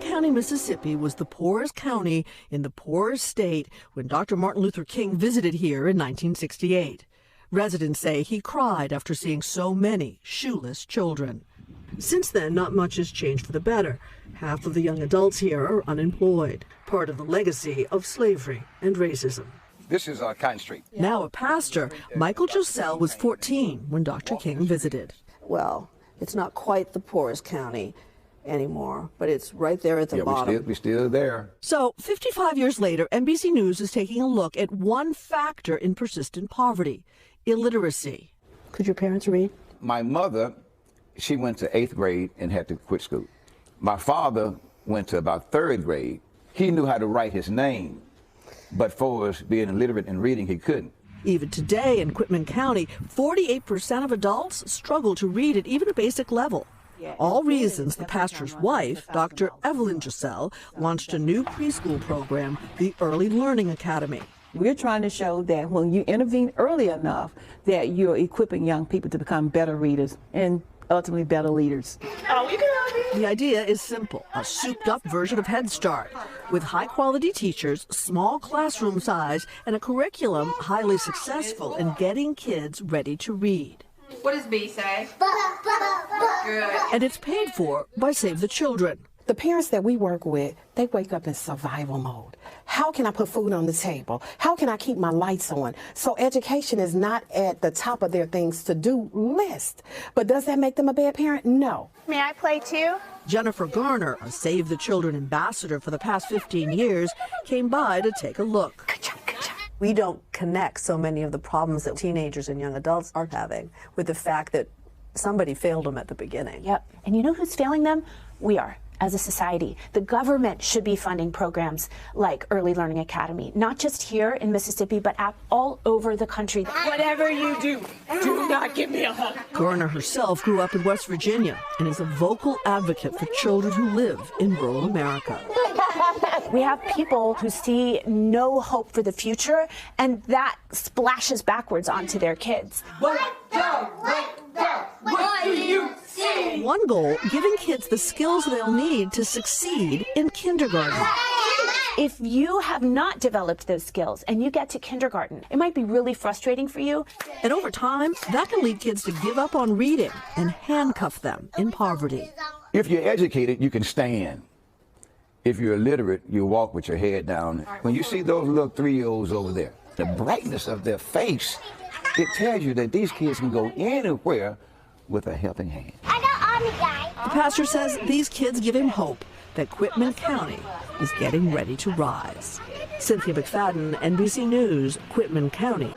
County, Mississippi was the poorest county in the poorest state when Dr. Martin Luther King visited here in 1968. Residents say he cried after seeing so many shoeless children. Since then, not much has changed for the better. Half of the young adults here are unemployed, part of the legacy of slavery and racism. This is Cotton Street. Now a pastor, Michael Giselle was 14 when Dr. King visited. Well, it's not quite the poorest county anymore, but it's right there at the bottom. We're still there. So 55 years later, NBC News is taking a look at one factor in persistent poverty: illiteracy. Could your parents read? My mother, she went to 8th grade and had to quit school. My father went to about 3rd grade. He knew how to write his name, but for us being illiterate in reading, he couldn't. Even today in Quitman County, 48% of adults struggle to read at even a basic level. All reasons the pastor's wife, Dr. Evelyn Giselle, launched a new preschool program, the Early Learning Academy. We're trying to show that when you intervene early enough, that you're equipping young people to become better readers and ultimately better leaders. The idea is simple: a souped-up version of Head Start, with high-quality teachers, small classroom size, and a curriculum highly successful in getting kids ready to read. What does B say? Good. And it's paid for by Save the Children. The parents that we work with, they wake up in survival mode. How can I put food on the table? How can I keep my lights on? So education is not at the top of their things to do list. But does that make them a bad parent? No. May I play too? Jennifer Garner, a Save the Children ambassador for the past 15 years, came by to take a look. Good job, good job. We don't connect so many of the problems that teenagers and young adults are having with the fact that somebody failed them at the beginning. Yep. And you know who's failing them? We are. As a society, the government should be funding programs like Early Learning Academy, not just here in Mississippi, but all over the country. Whatever you do not give me a hug. Garner herself grew up in West Virginia and is a vocal advocate for children who live in rural America. We have people who see no hope for the future, and that splashes backwards onto their kids. What do you see? One goal, giving kids the skills they'll need to succeed in kindergarten. If you have not developed those skills and you get to kindergarten, it might be really frustrating for you. And over time, that can lead kids to give up on reading and handcuff them in poverty. If you're educated, you can stand. If you're illiterate, you walk with your head down. When you see those little 3-year-olds over there, the brightness of their face, it tells you that these kids can go anywhere with a helping hand. The pastor says these kids give him hope that Quitman County is getting ready to rise. Cynthia McFadden, NBC News, Quitman County.